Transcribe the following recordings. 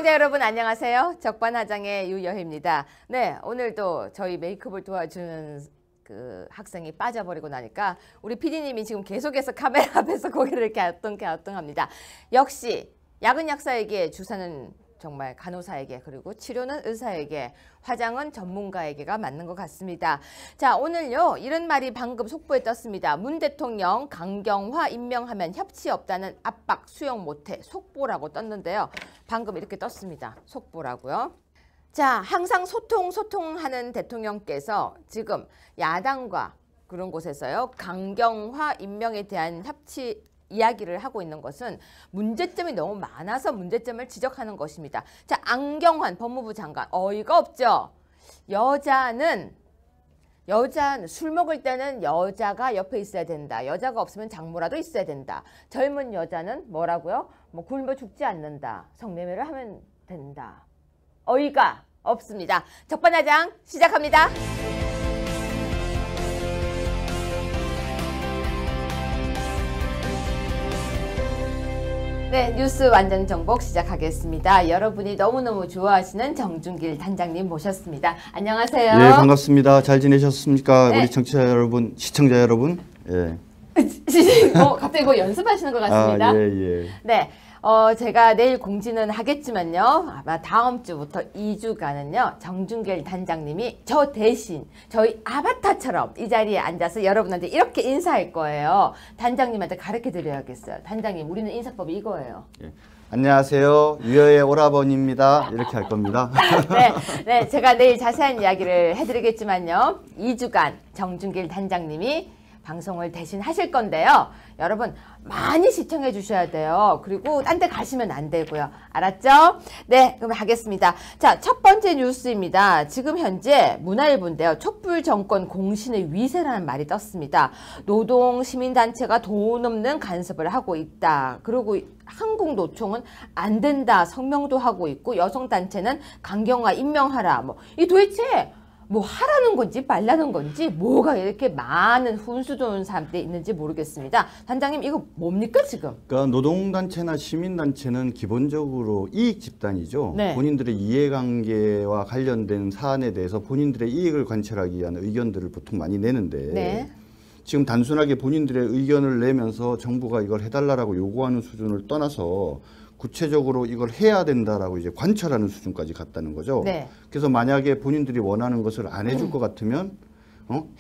시청자 여러분 안녕하세요. 적반하장의 유여희입니다. 네, 오늘도 저희 메이크업을 도와주는 그 학생이 빠져버리고 나니까 우리 PD님이 지금 계속해서 카메라 앞에서 고개를 갸우뚱갸우뚱합니다. 역시 약은 약사에게, 주사는 정말 간호사에게, 그리고 치료는 의사에게, 화장은 전문가에게가 맞는 것 같습니다. 자, 오늘요 이런 말이 방금 속보에 떴습니다. 문 대통령 강경화 임명하면 협치 없다는 압박 수용 못해, 속보라고 떴는데요. 방금 이렇게 떴습니다. 속보라고요. 자, 항상 소통하는 대통령께서 지금 야당과 그런 곳에서요 강경화 임명에 대한 협치 이야기를 하고 있는 것은 문제점이 너무 많아서 문제점을 지적하는 것입니다. 자, 안경환 법무부 장관, 어이가 없죠. 여자는 술 먹을 때는 여자가 옆에 있어야 된다. 여자가 없으면 장모라도 있어야 된다. 젊은 여자는 뭐라고요? 뭐 굶어 죽지 않는다. 성매매를 하면 된다. 어이가 없습니다. 적반하장 시작합니다. 네, 뉴스 완전 정복 시작하겠습니다. 여러분이 너무너무 좋아하시는 정준길 단장님 모셨습니다. 안녕하세요. 네, 반갑습니다. 잘 지내셨습니까? 네. 우리 청취자 여러분, 시청자 여러분. 예. 갑자기 뭐 연습하시는 것 같습니다. 아, 예. 네. 제가 내일 공지는 하겠지만요. 아마 다음 주부터 2주간은요. 정준길 단장님이 저 대신 저희 아바타처럼 이 자리에 앉아서 여러분한테 이렇게 인사할 거예요. 단장님한테 가르쳐 드려야겠어요. 단장님, 우리는 인사법이 이거예요. 예. 안녕하세요. 유여의 오라버니입니다. 이렇게 할 겁니다. 네, 제가 내일 자세한 이야기를 해드리겠지만요. 2주간 정준길 단장님이 방송을 대신 하실 건데요. 여러분 많이 시청해 주셔야 돼요. 그리고 딴 데 가시면 안 되고요. 알았죠? 네, 그럼 하겠습니다. 자, 첫 번째 뉴스입니다. 지금 현재 문화일보인데요. 촛불 정권 공신의 위세라는 말이 떴습니다. 노동 시민단체가 돈 없는 간섭을 하고 있다. 그리고 한국노총은 안 된다 성명도 하고 있고, 여성단체는 강경화 임명하라. 뭐 이 도대체 뭐 하라는 건지 말라는 건지 뭐가 이렇게 많은 훈수 좋은 사람들이 있는지 모르겠습니다. 단장님, 이거 뭡니까 지금? 그러니까 노동단체나 시민단체는 기본적으로 이익 집단이죠. 네. 본인들의 이해관계와 관련된 사안에 대해서 본인들의 이익을 관철하기 위한 의견들을 보통 많이 내는데, 네. 지금 단순하게 본인들의 의견을 내면서 정부가 이걸 해달라고 요구하는 수준을 떠나서 구체적으로 이걸 해야 된다라고 이제 관철하는 수준까지 갔다는 거죠. 네. 그래서 만약에 본인들이 원하는 것을 안 해줄 것 같으면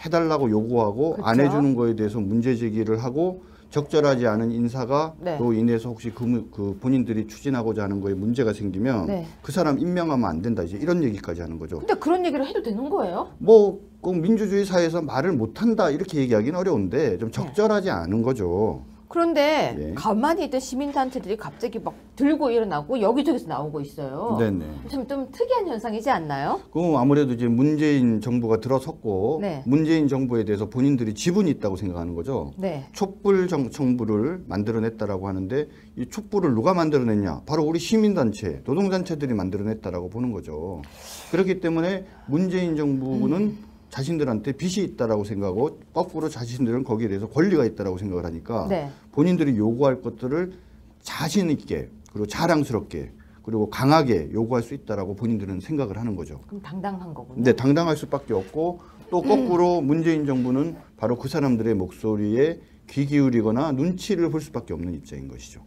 해달라고 요구하고, 그쵸? 안 해주는 거에 대해서 문제 제기를 하고, 적절하지 않은 인사가 네. 또 인해서 혹시 그 본인들이 추진하고자 하는 거에 문제가 생기면 네. 그 사람 임명하면 안 된다, 이제 이런 얘기까지 하는 거죠. 근데 그런 얘기를 해도 되는 거예요? 뭐 꼭 민주주의 사회에서 말을 못한다 이렇게 얘기하기는 어려운데 좀 적절하지 않은 거죠. 그런데 예. 가만히 있던 시민단체들이 갑자기 막 들고 일어나고 여기저기서 나오고 있어요. 네네. 좀 특이한 현상이지 않나요? 그럼 아무래도 이제 문재인 정부가 들어섰고, 네. 문재인 정부에 대해서 본인들이 지분이 있다고 생각하는 거죠. 네. 촛불 정부를 만들어냈다라고 하는데, 이 촛불을 누가 만들어냈냐? 바로 우리 시민단체, 노동단체들이 만들어냈다라고 보는 거죠. 그렇기 때문에 문재인 정부는 자신들한테 빚이 있다라고 생각하고, 거꾸로 자신들은 거기에 대해서 권리가 있다라고 생각을 하니까, 네. 본인들이 요구할 것들을 자신 있게, 그리고 자랑스럽게, 그리고 강하게 요구할 수 있다라고 본인들은 생각을 하는 거죠. 그럼 당당한 거군요. 네, 당당할 수밖에 없고, 또 거꾸로 문재인 정부는 바로 그 사람들의 목소리에 귀 기울이거나 눈치를 볼 수밖에 없는 입장인 것이죠.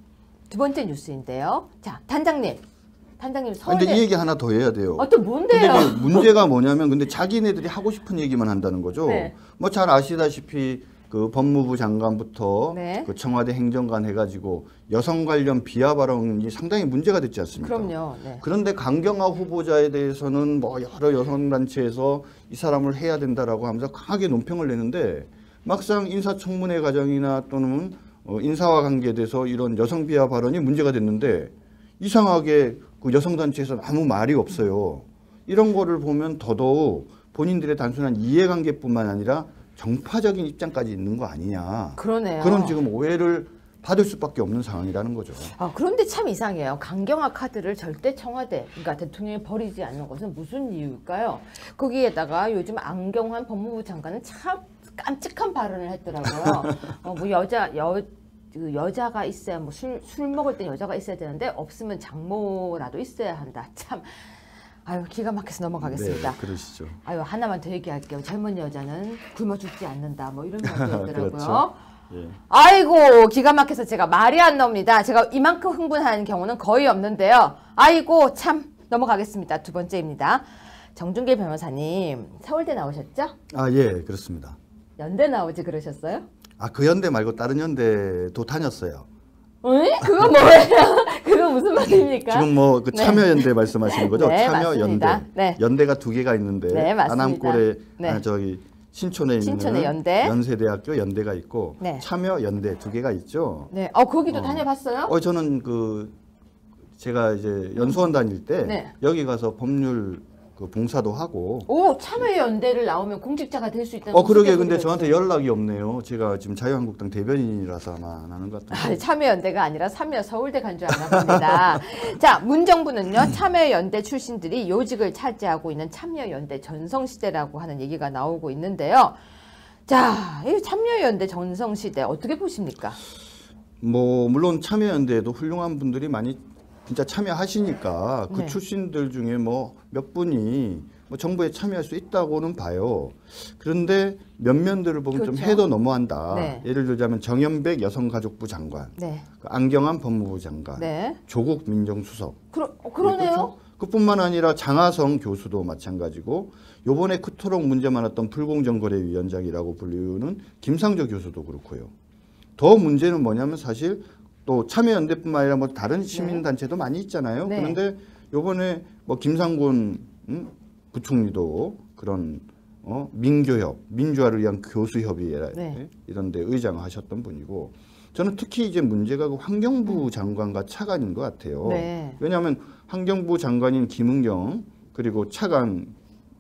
두 번째 뉴스인데요. 자, 단장님 서울대. 근데 이 얘기 하나 더 해야 돼요. 또 뭔데요? 근데 이제 문제가 뭐냐면, 근데 자기네들이 하고 싶은 얘기만 한다는 거죠. 네. 뭐 잘 아시다시피 그 법무부 장관부터 네. 그 청와대 행정관 해가지고 여성 관련 비하 발언이 상당히 문제가 됐지 않습니까? 그럼요. 네. 그런데 강경화 후보자에 대해서는 뭐 여러 여성단체에서 이 사람을 해야 된다라고 하면서 강하게 논평을 내는데, 막상 인사청문회 과정이나 또는 인사와 관계돼서 이런 여성 비하 발언이 문제가 됐는데, 이상하게 그 여성단체에서는 아무 말이 없어요. 이런 거를 보면 더더욱 본인들의 단순한 이해관계뿐만 아니라 정파적인 입장까지 있는 거 아니냐. 그러네요. 그런 지금 오해를 받을 수밖에 없는 상황이라는 거죠. 그런데 참 이상해요. 강경화 카드를 절대 청와대, 그러니까 대통령이 버리지 않는 것은 무슨 이유일까요? 거기에다가 요즘 안경환 법무부 장관은 참 깜찍한 발언을 했더라고요. 뭐 그 여자가 있어야 뭐 술 먹을 때 여자가 있어야 되는데 없으면 장모라도 있어야 한다. 참 아유 기가 막혀서 넘어가겠습니다. 네, 그러시죠. 아유 하나만 더 얘기할게요. 젊은 여자는 굶어 죽지 않는다. 뭐 이런 말도 있더라고요. 그렇죠. 예. 아이고 기가 막혀서 제가 말이 안 나옵니다. 제가 이만큼 흥분하는 경우는 거의 없는데요. 아이고 참 넘어가겠습니다. 두 번째입니다. 정준길 변호사님 서울대 나오셨죠? 아, 예, 그렇습니다. 연대 나오지 그러셨어요? 아, 그 연대 말고 다른 연대도 다녔어요. 응? 그거 뭐예요? 그거 무슨 말입니까? 지금 뭐 그 네. 참여연대 말씀하시는 거죠? 네, 참여연대. 맞습니다. 네. 연대가 두 개가 있는데 네, 맞습니다. 안암골에 네. 저기 신촌에 신촌에 있는 연대. 연세대학교 연대가 있고 네. 참여연대 두 개가 있죠. 네. 거기도 다녀봤어요? 저는 그 제가 이제 연수원 다닐 때 네. 여기 가서 법률 그 봉사도 하고. 오, 참여연대를 나오면 공직자가 될 수 있다는 그러게 소개도 근데 들었어요. 저한테 연락이 없네요. 제가 지금 자유한국당 대변인이라서 아마 안 하는 것 같은데. 아니, 참여연대가 아니라 서울대 간 줄 아나 봅니다. 자, 문정부는요, 참여연대 출신들이 요직을 차지하고 있는 참여연대 전성시대라고 하는 얘기가 나오고 있는데요. 자, 이 참여연대 전성시대 어떻게 보십니까? 뭐 물론 참여연대에도 훌륭한 분들이 많이 진짜 참여하시니까 그 네. 출신들 중에 뭐 몇 분이 뭐 정부에 참여할 수 있다고는 봐요. 그런데 면면들을 보면 그렇죠. 좀 해도 너무한다. 네. 예를 들자면 정연백 여성가족부 장관, 네. 그 안경환 법무부 장관, 네. 조국 민정수석. 그러네요. 그렇죠? 그뿐만 아니라 장하성 교수도 마찬가지고 요번에 그토록 문제 많았던 불공정거래위원장이라고 불리우는 김상조 교수도 그렇고요. 더 문제는 뭐냐면 사실 또 참여연대뿐만 아니라 뭐 다른 시민단체도 많이 있잖아요. 네. 그런데 요번에 뭐 김상곤 부총리도 그런 민교협, 민주화를 위한 교수협의회 네. 이런 데 의장하셨던 분이고 저는 특히 이제 문제가 그 환경부 장관과 차관인 것 같아요. 네. 왜냐하면 환경부 장관인 김은경 그리고 차관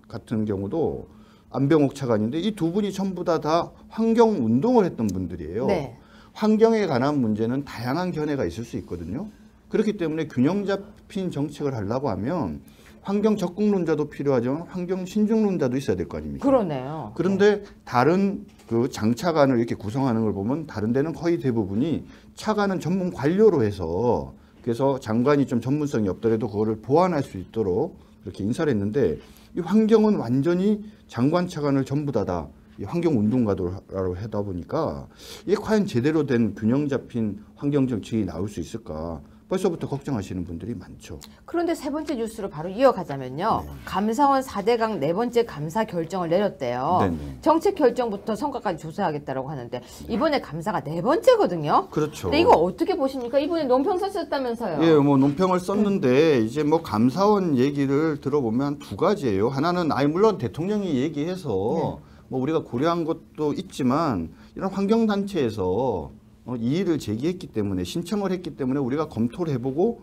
같은 경우도 안병옥 차관인데 이 두 분이 전부 다 환경 운동을 했던 분들이에요. 네. 환경에 관한 문제는 다양한 견해가 있을 수 있거든요. 그렇기 때문에 균형 잡힌 정책을 하려고 하면 환경 적극론자도 필요하지만 환경 신중론자도 있어야 될 거 아닙니까? 그러네요. 그런데 다른 그 장차관을 이렇게 구성하는 걸 보면 다른 데는 거의 대부분이 차관은 전문 관료로 해서 그래서 장관이 좀 전문성이 없더라도 그거를 보완할 수 있도록 그렇게 인사를 했는데 이 환경은 완전히 장관 차관을 전부 다 이 환경 운동가로 하다 보니까 이게 과연 제대로 된 균형 잡힌 환경 정책이 나올 수 있을까? 벌써부터 걱정하시는 분들이 많죠. 그런데 세 번째 뉴스로 바로 이어가자면요. 네. 감사원 4대강 네 번째 감사 결정을 내렸대요. 네네. 정책 결정부터 성과까지 조사하겠다고 하는데 이번에 감사가 네 번째거든요. 그렇죠. 근데 이거 어떻게 보십니까? 이번에 논평 썼다면서요. 예, 뭐 논평을 썼는데 이제 뭐 감사원 얘기를 들어보면 한 두 가지예요. 하나는 물론 대통령이 얘기해서 뭐 우리가 고려한 것도 있지만 이런 환경단체에서 이의를 제기했기 때문에 신청을 했기 때문에 우리가 검토를 해보고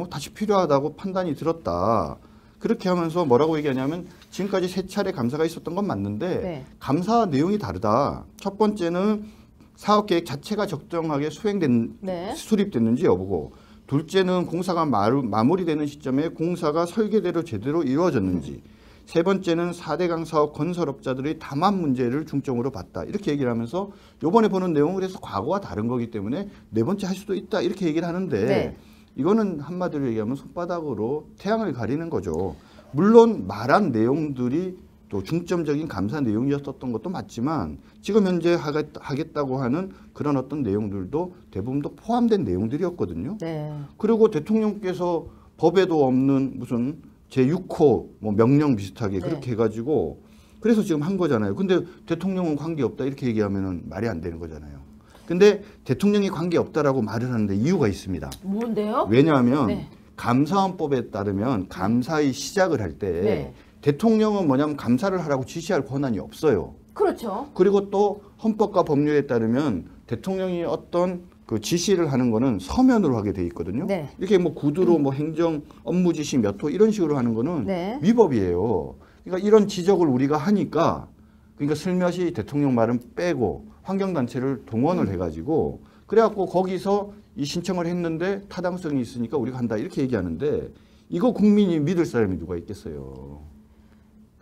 다시 필요하다고 판단이 들었다. 그렇게 하면서 뭐라고 얘기하냐면 지금까지 세 차례 감사가 있었던 건 맞는데 네. 감사 내용이 다르다. 첫 번째는 사업계획 자체가 적정하게 네. 수립됐는지 여부고 둘째는 공사가 마무리되는 시점에 공사가 설계대로 제대로 이루어졌는지 세 번째는 4대강 사업 건설업자들의 담합 문제를 중점으로 봤다. 이렇게 얘기를 하면서 요번에 보는 내용은 그래서 과거와 다른 거기 때문에 네 번째 할 수도 있다. 이렇게 얘기를 하는데 네. 이거는 한마디로 얘기하면 손바닥으로 태양을 가리는 거죠. 물론 말한 내용들이 또 중점적인 감사 내용이었던 것도 맞지만 지금 현재 하겠다고 하는 그런 어떤 내용들도 대부분 도 포함된 내용들이었거든요. 네. 그리고 대통령께서 법에도 없는 무슨 제6호 뭐 명령 비슷하게 네. 그렇게 해가지고 그래서 지금 한 거잖아요. 근데 대통령은 관계없다 이렇게 얘기하면은 말이 안 되는 거잖아요. 근데 대통령이 관계없다라고 말을 하는데 이유가 있습니다. 뭔데요? 왜냐하면 네. 감사원법에 따르면 감사의 시작을 할 때 네. 대통령은 뭐냐면 감사를 하라고 지시할 권한이 없어요. 그렇죠. 그리고 또 헌법과 법률에 따르면 대통령이 어떤 그 지시를 하는 거는 서면으로 하게 돼 있거든요. 네. 이렇게 뭐 구두로 뭐 행정 업무 지시 몇 호 이런 식으로 하는 거는 네. 위법이에요. 그러니까 이런 지적을 우리가 하니까 그러니까 슬며시 대통령 말은 빼고 환경단체를 동원을 해가지고 그래갖고 거기서 이 신청을 했는데 타당성이 있으니까 우리가 한다 이렇게 얘기하는데 이거 국민이 믿을 사람이 누가 있겠어요.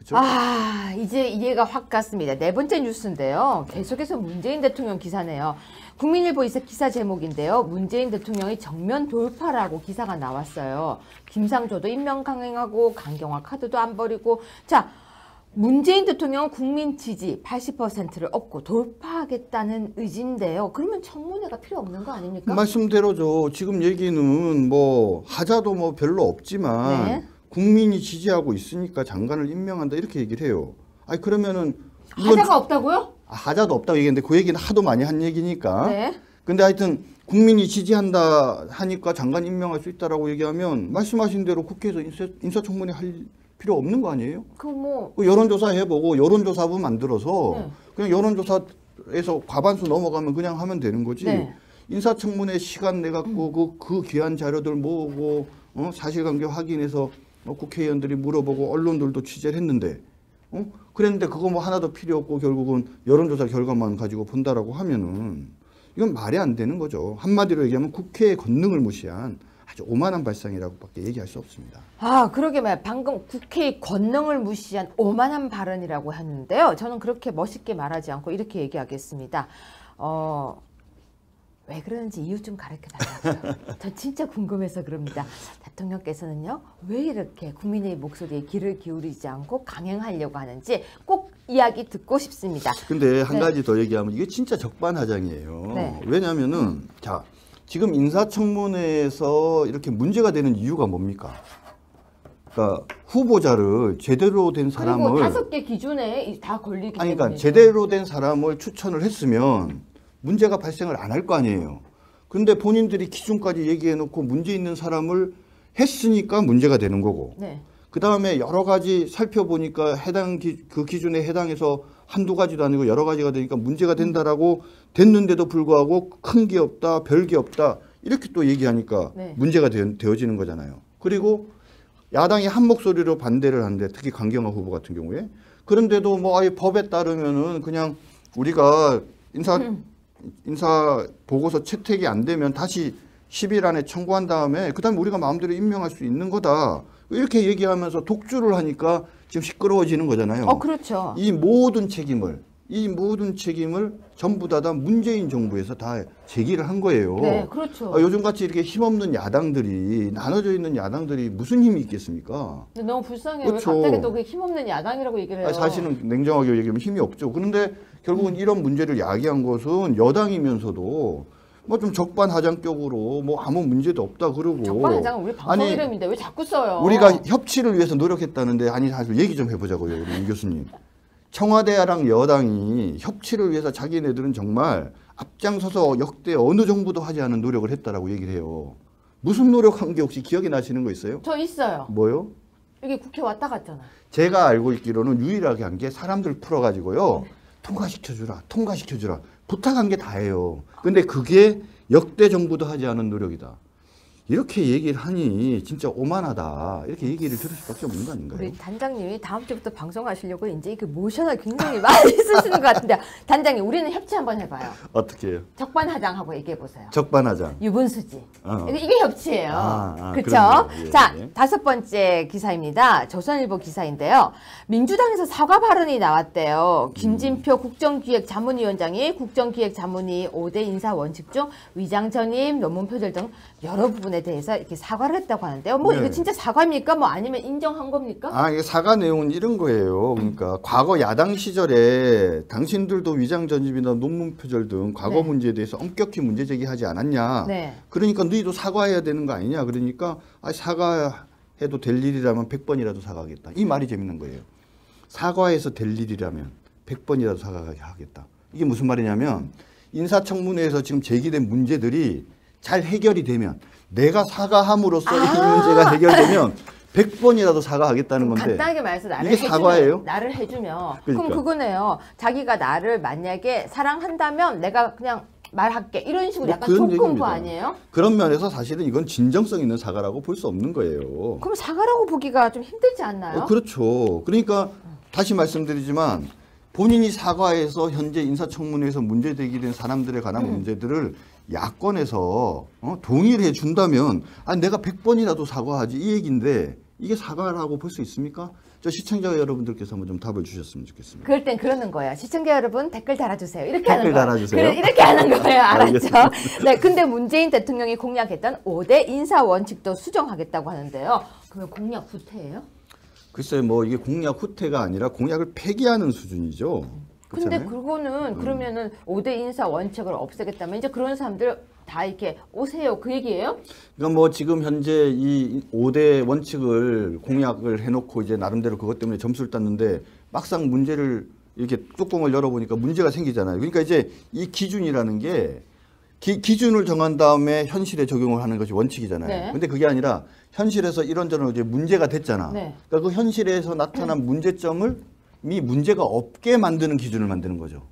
되겠죠. 아, 이제 이해가 확 갔습니다. 네 번째 뉴스인데요. 계속해서 문재인 대통령 기사네요. 국민일보 기사 제목인데요. 문재인 대통령이 정면 돌파라고 기사가 나왔어요. 김상조도 임명 강행하고 강경화 카드도 안 버리고. 자, 문재인 대통령은 국민 지지 80%를 얻고 돌파하겠다는 의지인데요. 그러면 청문회가 필요 없는 거 아닙니까? 말씀대로죠. 지금 얘기는 뭐 하자도 뭐 별로 없지만 네. 국민이 지지하고 있으니까 장관을 임명한다 이렇게 얘기를 해요. 아니 그러면은 하자가 없다고요? 하자도 없다고 얘기했는데 그 얘기는 하도 많이 한 얘기니까. 네. 근데 하여튼 국민이 지지한다 하니까 장관 임명할 수 있다라고 얘기하면 말씀하신 대로 국회에서 인사청문회 할 필요 없는 거 아니에요? 그 여론조사 해보고 여론조사부 만들어서 네. 그냥 여론조사에서 과반수 넘어가면 그냥 하면 되는 거지. 네. 인사청문회 시간 내갖고 그 귀한 자료들 모으고 사실관계 확인해서 국회의원들이 물어보고 언론들도 취재를 했는데 그랬는데 그거 뭐 하나도 필요 없고 결국은 여론조사 결과만 가지고 본다라고 하면은 이건 말이 안 되는 거죠. 한마디로 얘기하면 국회의 권능을 무시한 아주 오만한 발상이라고밖에 얘기할 수 없습니다. 아, 그러게 말이에요. 방금 국회의 권능을 무시한 오만한 발언이라고 했는데요. 저는 그렇게 멋있게 말하지 않고 이렇게 얘기하겠습니다. 왜 그러는지 이유 좀 가르쳐달라고요. 저 진짜 궁금해서 그럽니다. 대통령께서는요, 왜 이렇게 국민의 목소리에 귀를 기울이지 않고 강행하려고 하는지 꼭 이야기 듣고 싶습니다. 근데 한 네. 가지 더 얘기하면 이게 진짜 적반하장이에요. 네. 왜냐하면은 자 지금 인사청문회에서 이렇게 문제가 되는 이유가 뭡니까? 그러니까 후보자를 제대로 된 그리고 사람을 5개 기준에 다 걸리기 때문에. 그러니까 제대로 된 사람을 추천을 했으면 문제가 발생을 안 할 거 아니에요. 근데 본인들이 기준까지 얘기해 놓고 문제 있는 사람을 했으니까 문제가 되는 거고. 네. 그 다음에 여러 가지 살펴보니까 그 기준에 해당해서 한두 가지도 아니고 여러 가지가 되니까 문제가 된다라고 됐는데도 불구하고 큰 게 없다, 별 게 없다 이렇게 또 얘기하니까 네. 문제가 되어지는 거잖아요. 그리고 야당이 한 목소리로 반대를 하는데 특히 강경화 후보 같은 경우에 그런데도 뭐 아예 법에 따르면은 그냥 우리가 인사 보고서 채택이 안 되면 다시 10일 안에 청구한 다음에 그다음에 우리가 마음대로 임명할 수 있는 거다. 이렇게 얘기하면서 독주를 하니까 지금 시끄러워지는 거잖아요. 그렇죠. 이 모든 책임을 전부 다 문재인 정부에서 다 제기를 한 거예요. 네, 그렇죠. 요즘같이 이렇게 힘없는 야당들이 나눠져 있는 야당들이 무슨 힘이 있겠습니까? 근데 너무 불쌍해요. 그렇죠. 왜 갑자기 또 그 힘없는 야당이라고 얘기를 해요? 사실은 냉정하게 얘기하면 힘이 없죠. 그런데 결국은 이런 문제를 야기한 것은 여당이면서도 뭐 좀 적반하장격으로 뭐 아무 문제도 없다 그러고. 적반하장은 우리 방송 이름인데 왜 자꾸 써요? 우리가 협치를 위해서 노력했다는데 아니 사실 얘기 좀 해보자고요, 우리 임 교수님. 청와대랑 여당이 협치를 위해서 자기네들은 정말 앞장서서 역대 어느 정부도 하지 않은 노력을 했다라고 얘기를 해요. 무슨 노력한 게 혹시 기억이 나시는 거 있어요? 저 있어요. 뭐요? 여기 국회 왔다 갔잖아. 제가 알고 있기로는 유일하게 한 게 사람들 풀어가지고요. 통과시켜주라. 부탁한 게 다예요. 근데 그게 역대 정부도 하지 않은 노력이다. 이렇게 얘기를 하니 진짜 오만하다. 이렇게 얘기를 들을 수밖에 없는 거 아닌가요? 우리 단장님이 다음 주부터 방송하시려고 이제 그 모션을 굉장히 많이 쓰시는 것 같은데 단장님 우리는 협치 한번 해봐요. 어떻게 해요? 적반하장하고 얘기해 보세요. 적반하장. 유분수지. 어. 이게 협치예요. 그렇죠? 그럼요. 예, 자, 예. 5번째 기사입니다. 조선일보 기사인데요. 민주당에서 사과 발언이 나왔대요. 김진표 국정기획자문위원장이 국정기획자문위 5대 인사 원칙 중 위장 전입, 논문 표절 등 여러 부분에 대해서 이렇게 사과를 했다고 하는데요. 뭐 네. 이거 진짜 사과입니까? 뭐 아니면 인정한 겁니까? 이게 사과 내용은 이런 거예요. 그러니까 과거 야당 시절에 당신들도 위장 전입이나 논문 표절 등 과거 네. 문제에 대해서 엄격히 문제 제기하지 않았냐. 네. 그러니까 너희도 사과해야 되는 거 아니냐. 그러니까 사과해도 될 일이라면 100번이라도 사과하겠다. 이 말이 재밌는 거예요. 사과해서 될 일이라면 100번이라도 사과하겠다. 이게 무슨 말이냐면 인사청문회에서 지금 제기된 문제들이 잘 해결이 되면 내가 사과함으로써 이 문제가 해결되면 100번이라도 사과하겠다는 건데 간단하게 말해서 나를 이게 사과예요? 나를 해주면 그러니까. 그럼 그거네요. 자기가 나를 만약에 사랑한다면 내가 그냥 말할게 이런 식으로 뭐 약간 그런 조건부 얘기입니다. 아니에요? 그런 면에서 사실은 이건 진정성 있는 사과라고 볼 수 없는 거예요. 그럼 사과라고 보기가 좀 힘들지 않나요? 그렇죠. 그러니까 다시 말씀드리지만 본인이 사과해서 현재 인사청문회에서 문제 제기된 사람들에 관한 문제들을 야권에서 동의를 해준다면 내가 100번이라도 사과하지 이 얘기인데 이게 사과라고 볼 수 있습니까? 저 시청자 여러분들께서 한번 좀 답을 주셨으면 좋겠습니다. 그럴 땐 그러는 거예요. 시청자 여러분 댓글 달아주세요. 이렇게 댓글 하는 거예요. 달아주세요. 그래, 이렇게 하는 거예요. 알았죠? 알겠습니다. 네, 근데 문재인 대통령이 공약했던 5대 인사 원칙도 수정하겠다고 하는데요. 그러면 공약 후퇴예요? 글쎄요, 뭐 이게 공약 후퇴가 아니라 공약을 폐기하는 수준이죠. 근데 그렇잖아요? 그거는 그러면은 5대 인사 원칙을 없애겠다면 이제 그런 사람들 다 이렇게 오세요. 그 얘기예요? 그러니까 뭐 지금 현재 이 5대 원칙을 공약을 해놓고 이제 나름대로 그것 때문에 점수를 땄는데 막상 문제를 이렇게 뚜껑을 열어보니까 문제가 생기잖아요. 그러니까 이제 이 기준이라는 게 기준을 정한 다음에 현실에 적용을 하는 것이 원칙이잖아요. 네. 근데 그게 아니라 현실에서 이런저런 이제 문제가 됐잖아. 네. 그러니까 그 현실에서 나타난 문제점을 이 문제가 없게 만드는 기준을 만드는 거죠.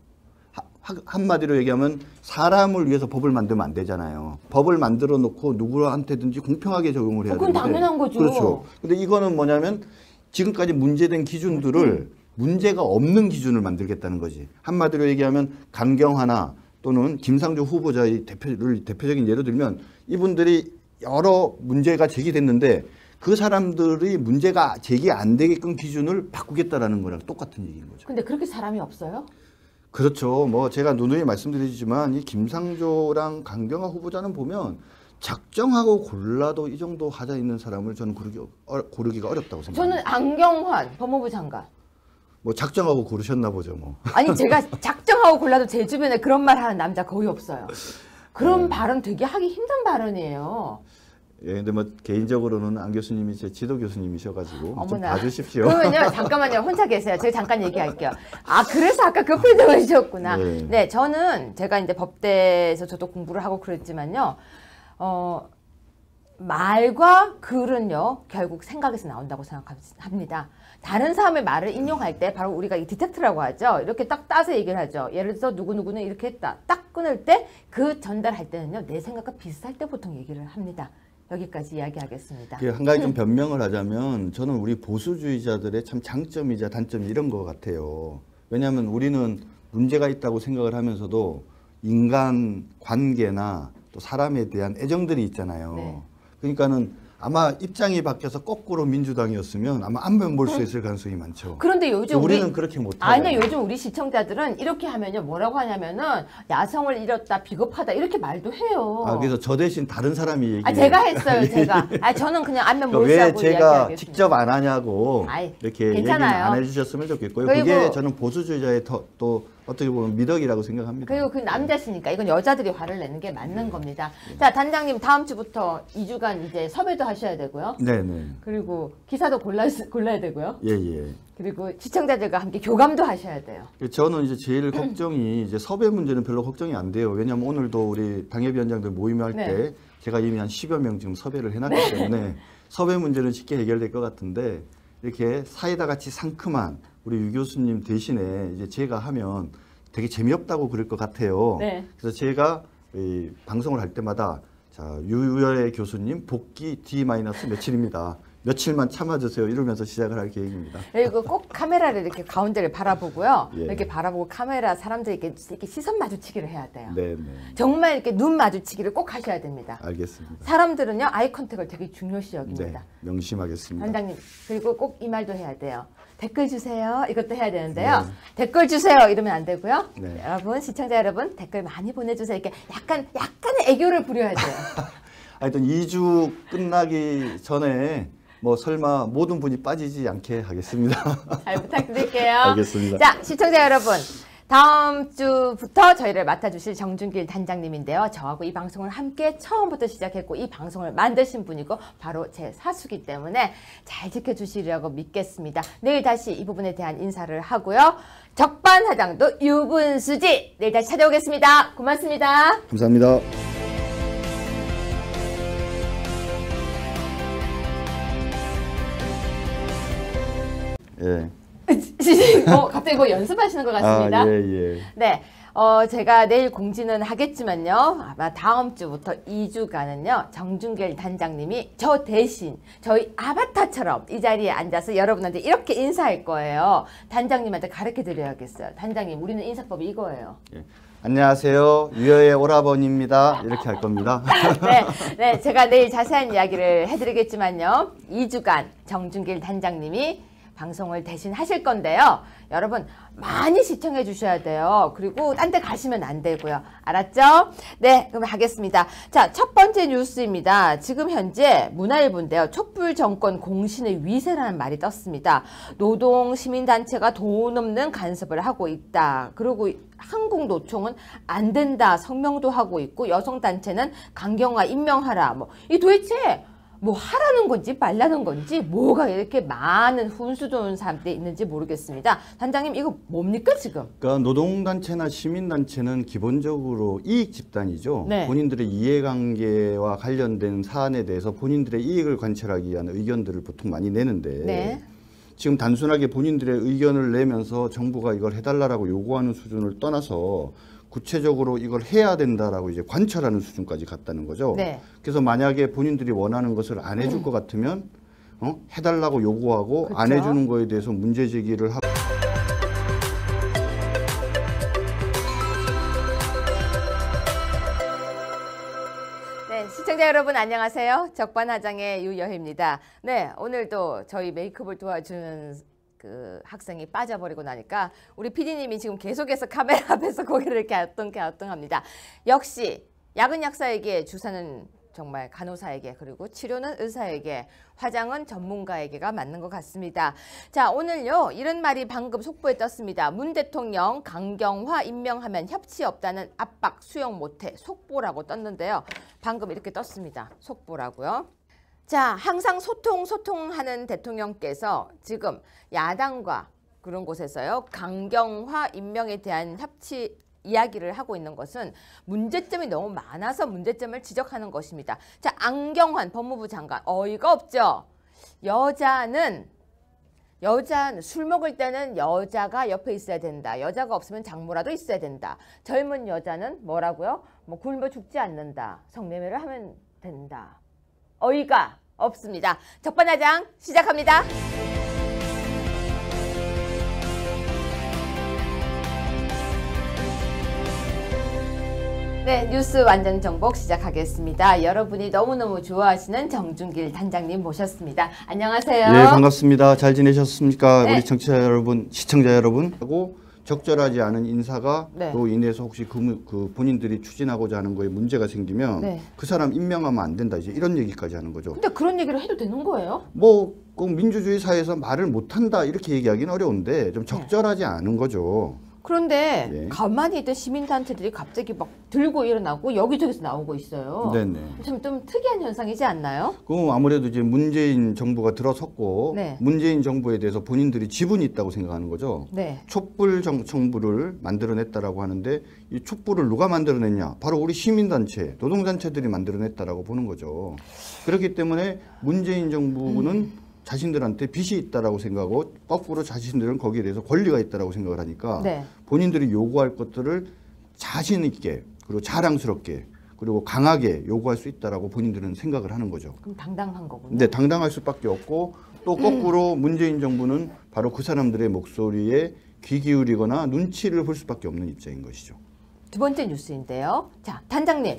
한마디로 얘기하면 사람을 위해서 법을 만들면 안 되잖아요. 법을 만들어 놓고 누구한테든지 공평하게 적용을 해야 그건 되는데. 당연한 거죠. 그렇죠. 근데 이거는 뭐냐면 지금까지 문제된 기준들을 문제가 없는 기준을 만들겠다는 거지. 한마디로 얘기하면 강경하나 또는 김상조 후보자의 대표적인 예로 들면 이분들이 여러 문제가 제기됐는데 그 사람들이 문제가 제기 안 되게끔 기준을 바꾸겠다라는 거랑 똑같은 얘기인 거죠. 근데 그렇게 사람이 없어요? 그렇죠. 뭐 제가 누누이 말씀드리지만 이 김상조랑 강경화 후보자는 보면 작정하고 골라도 이 정도 하자 있는 사람을 저는 고르기가 어렵다고 생각합니다. 저는 안경환 법무부 장관. 뭐 작정하고 고르셨나 보죠, 뭐. 아니 제가 작정하고 골라도 제 주변에 그런 말 하는 남자 거의 없어요. 그런 발언 되게 하기 힘든 발언이에요. 예, 근데 뭐 개인적으로는 안 교수님이 제 지도 교수님이셔가지고 좀 어머나. 봐주십시오. 그러면요 잠깐만요 혼자 계세요. 제가 잠깐 얘기할게요. 아 그래서 아까 그 표정을 지었구나. 네. 네 저는 제가 이제 법대에서 저도 공부를 하고 그랬지만요. 말과 글은요 결국 생각에서 나온다고 생각합니다. 다른 사람의 말을 인용할 때 바로 우리가 이 디텍트라고 하죠. 이렇게 딱 따서 얘기를 하죠. 예를 들어서 누구누구는 이렇게 했다. 딱 끊을 때 그 전달할 때는요 내 생각과 비슷할 때 보통 얘기를 합니다. 여기까지 이야기하겠습니다. 한 가지 좀 변명을 하자면 저는 우리 보수주의자들의 참 장점이자 단점이 이런 것 같아요. 왜냐하면 우리는 문제가 있다고 생각을 하면서도 인간 관계나 또 사람에 대한 애정들이 있잖아요. 네. 그러니까는 아마 입장이 바뀌어서 거꾸로 민주당이었으면 아마 안면 볼 수 있을 가능성이 많죠. 그런데 요즘 우리는 그렇게 못하죠. 아니요 요즘 우리 시청자들은 이렇게 하면요 뭐라고 하냐면은 야성을 잃었다 비겁하다 이렇게 말도 해요. 아, 그래서 저 대신 다른 사람이 얘기해요. 아 제가 했어요 제가. 아 저는 그냥 안면 왜 몰수하고 제가 이야기하겠습니다. 직접 안 하냐고 아이, 이렇게 괜찮아요. 얘기는 안 해주셨으면 좋겠고요. 그리고- 그게 저는 보수주의자의 또 어떻게 보면 미덕이라고 생각합니다. 그리고 그 남자시니까 이건 여자들이 화를 내는 게 맞는 겁니다. 자 단장님 다음 주부터 2주간 이제 섭외도 하셔야 되고요. 네네. 그리고 기사도 골라야 되고요. 예예. 그리고 시청자들과 함께 교감도 하셔야 돼요. 저는 이제 제일 걱정이 이제 섭외 문제는 별로 걱정이 안 돼요. 왜냐하면 오늘도 우리 당협위원장들 모임할 네. 때 제가 이미 한 10여 명 지금 섭외를 해놨기 때문에 섭외 문제는 쉽게 해결될 것 같은데 이렇게 사이다 같이 상큼한 우리 유 교수님 대신에 이제 제가 하면 되게 재미없다고 그럴 것 같아요. 네. 그래서 제가 이 방송을 할 때마다 자 유여의 교수님 복귀 D-며칠입니다. 며칠만 참아주세요. 이러면서 시작을 할 계획입니다. 그리고 꼭 카메라를 이렇게 가운데를 바라보고요. 예. 이렇게 바라보고 카메라 사람들이 이렇게 시선 마주치기를 해야 돼요. 네네. 정말 이렇게 눈 마주치기를 꼭 하셔야 됩니다. 알겠습니다. 사람들은요 아이 컨택을 되게 중요시 네, 여깁니다. 명심하겠습니다. 단장님 그리고 꼭 이 말도 해야 돼요. 댓글 주세요. 이것도 해야 되는데요. 네. 댓글 주세요. 이러면 안 되고요. 네. 여러분 시청자 여러분 댓글 많이 보내주세요. 이렇게 약간의 애교를 부려야 돼요. 하여튼 2주 끝나기 전에 뭐 설마 모든 분이 빠지지 않게 하겠습니다. 잘 부탁드릴게요. 알겠습니다. 자, 시청자 여러분. 다음 주부터 저희를 맡아주실 정준길 단장님인데요. 저하고 이 방송을 함께 처음부터 시작했고 이 방송을 만드신 분이고 바로 제 사수기 때문에 잘 지켜주시리라고 믿겠습니다. 내일 다시 이 부분에 대한 인사를 하고요. 적반하장도 유분수지 내일 다시 찾아오겠습니다. 고맙습니다. 감사합니다. 예. 갑자기 뭐 연습하시는 것 같습니다. 아, 예. 네. 제가 내일 공지는 하겠지만요. 아마 다음 주부터 2주간은요. 정준길 단장님이 저 대신 저희 아바타처럼 이 자리에 앉아서 여러분한테 이렇게 인사할 거예요. 단장님한테 가르쳐 드려야겠어요. 단장님, 우리는 인사법이 이거예요. 예. 안녕하세요. 유여의 오라버니입니다. 이렇게 할 겁니다. 네, 제가 내일 자세한 이야기를 해드리겠지만요. 2주간 정준길 단장님이 방송을 대신 하실 건데요. 여러분 많이 시청해 주셔야 돼요. 그리고 딴 데 가시면 안 되고요. 알았죠? 네, 그럼 하겠습니다. 자, 첫 번째 뉴스입니다. 지금 현재 문화일보인데요. 촛불 정권 공신의 위세라는 말이 떴습니다. 노동 시민단체가 돈 없는 간섭을 하고 있다. 그리고 한국노총은 안 된다 성명도 하고 있고, 여성단체는 강경화 임명하라. 뭐 이 도대체 뭐 하라는 건지 말라는 건지 뭐가 이렇게 많은 훈수 좋은 사람들이 있는지 모르겠습니다. 단장님, 이거 뭡니까 지금? 그러니까 노동단체나 시민단체는 기본적으로 이익 집단이죠. 네. 본인들의 이해관계와 관련된 사안에 대해서 본인들의 이익을 관철하기 위한 의견들을 보통 많이 내는데, 네. 지금 단순하게 본인들의 의견을 내면서 정부가 이걸 해달라고 요구하는 수준을 떠나서 구체적으로 이걸 해야 된다라고 이제 관철하는 수준까지 갔다는 거죠. 네. 그래서 만약에 본인들이 원하는 것을 안 해줄 것 같으면 해달라고 요구하고 안 그렇죠. 해주는 거에 대해서 문제 제기를 하고. 네, 시청자 여러분 안녕하세요. 적반하장의 유여희입니다. 네, 오늘도 저희 메이크업을 도와주는 그 학생이 빠져버리고 나니까 우리 PD님이 지금 계속해서 카메라 앞에서 고개를 갸우뚱갸우뚱합니다. 역시 약은 약사에게, 주사는 정말 간호사에게, 그리고 치료는 의사에게, 화장은 전문가에게가 맞는 것 같습니다. 자, 오늘요 이런 말이 방금 속보에 떴습니다. 문 대통령 강경화 임명하면 협치 없다는 압박 수용 못해, 속보라고 떴는데요. 방금 이렇게 떴습니다. 속보라고요. 자, 항상 소통하는 대통령께서 지금 야당과 그런 곳에서요 강경화 임명에 대한 협치 이야기를 하고 있는 것은 문제점이 너무 많아서 문제점을 지적하는 것입니다. 자, 안경환 법무부 장관, 어이가 없죠. 여자는 술 먹을 때는 여자가 옆에 있어야 된다. 여자가 없으면 장모라도 있어야 된다. 젊은 여자는 뭐라고요? 뭐 굶어 죽지 않는다. 성매매를 하면 된다. 어이가 없습니다. 적반하장 시작합니다. 네, 뉴스 완전 정복 시작하겠습니다. 여러분이 너무너무 좋아하시는 정준길 단장님 모셨습니다. 안녕하세요. 네, 반갑습니다. 잘 지내셨습니까? 네. 우리 청취자 여러분, 시청자 여러분. 하고 적절하지 않은 인사가 네. 또 인해서 혹시 그 본인들이 추진하고자 하는 거에 문제가 생기면 네. 그 사람 임명하면 안 된다. 이제 이런 얘기까지 하는 거죠. 근데 그런 얘기를 해도 되는 거예요? 뭐 꼭 민주주의 사회에서 말을 못한다 이렇게 얘기하기는 어려운데 좀 적절하지 않은 거죠. 그런데 예. 가만히 있던 시민단체들이 갑자기 막 들고 일어나고 여기저기서 나오고 있어요. 네네. 좀 특이한 현상이지 않나요? 그 아무래도 이제 문재인 정부가 들어섰고 네. 문재인 정부에 대해서 본인들이 지분이 있다고 생각하는 거죠. 네. 촛불 정부를 만들어냈다라고 하는데 이 촛불을 누가 만들어냈냐? 바로 우리 시민단체, 노동단체들이 만들어냈다라고 보는 거죠. 그렇기 때문에 문재인 정부는 자신들한테 빚이 있다라고 생각하고 거꾸로 자신들은 거기에 대해서 권리가 있다라고 생각을 하니까 네. 본인들이 요구할 것들을 자신 있게 그리고 자랑스럽게 그리고 강하게 요구할 수 있다라고 본인들은 생각을 하는 거죠. 그럼 당당한 거군요. 네, 당당할 수밖에 없고 또 거꾸로 문재인 정부는 바로 그 사람들의 목소리에 귀 기울이거나 눈치를 볼 수밖에 없는 입장인 것이죠. 두 번째 뉴스인데요. 자, 단장님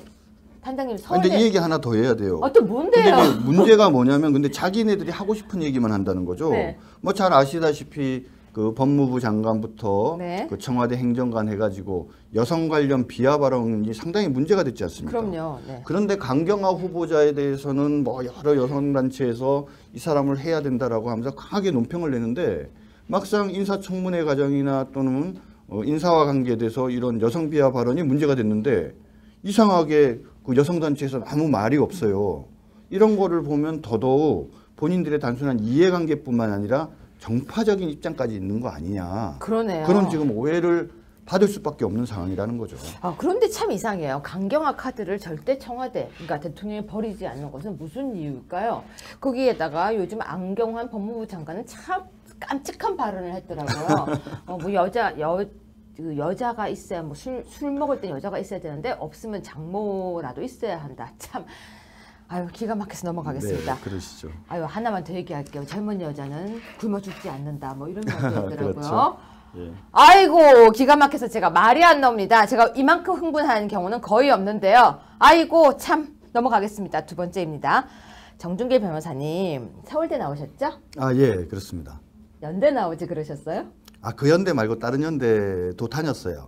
근데 서울대 이 얘기 하나 더 해야 돼요. 또 뭔데요? 근데 이제 문제가 뭐냐면 근데 자기네들이 하고 싶은 얘기만 한다는 거죠. 네. 뭐 잘 아시다시피 그 법무부 장관부터 네. 그 청와대 행정관 해가지고 여성 관련 비하 발언이 상당히 문제가 됐지 않습니까? 그럼요. 네. 그런데 강경화 후보자에 대해서는 뭐 여러 여성단체에서 이 사람을 해야 된다라고 하면서 강하게 논평을 내는데 막상 인사청문회 과정이나 또는 인사와 관계돼서 이런 여성 비하 발언이 문제가 됐는데 이상하게 그 여성단체에서는 아무 말이 없어요. 이런 거를 보면 더더욱 본인들의 단순한 이해관계뿐만 아니라 정파적인 입장까지 있는 거 아니냐. 그러네요. 그런 지금 오해를 받을 수밖에 없는 상황이라는 거죠. 그런데 참 이상해요. 강경화 카드를 절대 청와대, 그러니까 대통령이 버리지 않는 것은 무슨 이유일까요? 거기에다가 요즘 안경환 법무부 장관은 참 깜찍한 발언을 했더라고요. 뭐 여자가 있어야 뭐 술 먹을 때 여자가 있어야 되는데 없으면 장모라도 있어야 한다. 참. 아유, 기가 막혀서 넘어가겠습니다. 네, 그러시죠. 아유, 하나만 더 얘기할게요. 젊은 여자는 굶어 죽지 않는다. 뭐 이런 말도 있더라고요. 그렇죠. 예. 아이고, 기가 막혀서 제가 말이 안 나옵니다. 제가 이만큼 흥분하는 경우는 거의 없는데요. 아이고, 참 넘어가겠습니다. 두 번째입니다. 정준길 변호사님, 서울대 나오셨죠? 아, 예, 그렇습니다. 연대 나오지 그러셨어요? 아, 그 연대 말고 다른 연대도 다녔어요.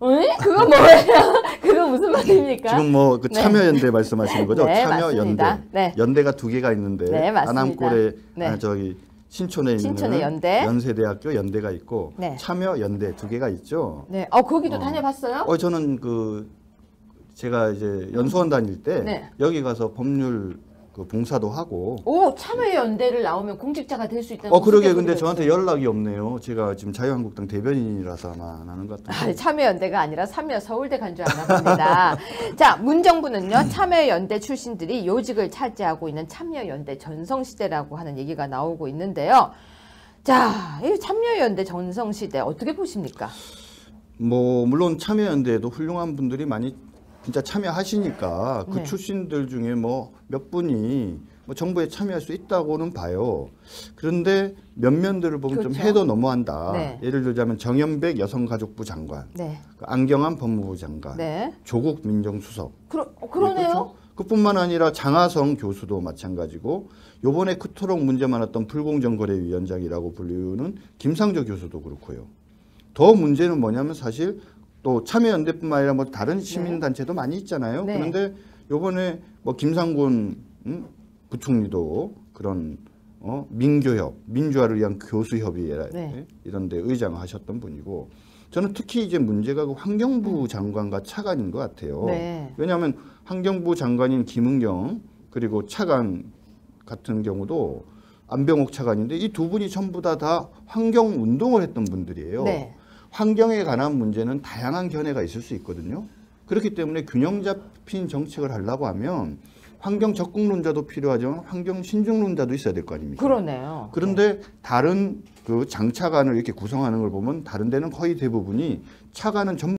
에? 그거 뭐예요? 그거 무슨 말입니까? 지금 뭐 그 네. 참여연대 말씀하시는 거죠? 네, 참여연대. 맞습니다. 네. 연대가 두 개가 있는데 네, 맞습니다. 안암골에 네. 저기 신촌에 신촌의 있는 연대. 연세대학교 연대가 있고 네. 참여연대 두 개가 있죠. 네. 거기도 다녀봤어요? 저는 제가 이제 연수원 다닐 때 네. 여기 가서 법률 그 봉사도 하고. 오, 참여연대를 나오면 공직자가 될 수 있다는 그러게 소개도 근데 들었어요. 저한테 연락이 없네요. 제가 지금 자유한국당 대변인이라서 아마 안 하는 것 같은데. 참여연대가 아니라 서울대 간 줄 아나 봅니다. 자, 문정부는요, 참여연대 출신들이 요직을 차지하고 있는 참여연대 전성시대라고 하는 얘기가 나오고 있는데요. 자, 이 참여연대 전성시대 어떻게 보십니까? 뭐 물론 참여연대에도 훌륭한 분들이 많이 진짜 참여하시니까 그 네. 출신들 중에 뭐 몇 분이 뭐 정부에 참여할 수 있다고는 봐요. 그런데 면면들을 보면 그렇죠. 좀 해도 너무한다. 네. 예를 들자면 정연백 여성가족부 장관, 네. 안경환 법무부 장관, 네. 조국 민정수석. 그러네요. 그렇죠? 그뿐만 아니라 장하성 교수도 마찬가지고 요번에 그토록 문제 많았던 불공정거래위원장이라고 불리우는 김상조 교수도 그렇고요. 더 문제는 뭐냐면 사실 또 참여연대뿐만 아니라 뭐 다른 시민단체도 많이 있잖아요. 네. 그런데 요번에 뭐 김상곤 부총리도 그런 민교협, 민주화를 위한 교수협의회 네. 이런 데 의장하셨던 분이고 저는 특히 이제 문제가 그 환경부 장관과 차관인 것 같아요. 네. 왜냐하면 환경부 장관인 김은경 그리고 차관 같은 경우도 안병옥 차관인데 이 두 분이 전부 다 환경 운동을 했던 분들이에요. 네. 환경에 관한 문제는 다양한 견해가 있을 수 있거든요. 그렇기 때문에 균형 잡힌 정책을 하려고 하면 환경 적극론자도 필요하지만 환경 신중론자도 있어야 될 거 아닙니까? 그러네요. 그런데 다른 그 장차관을 이렇게 구성하는 걸 보면 다른 데는 거의 대부분이 차관은 전부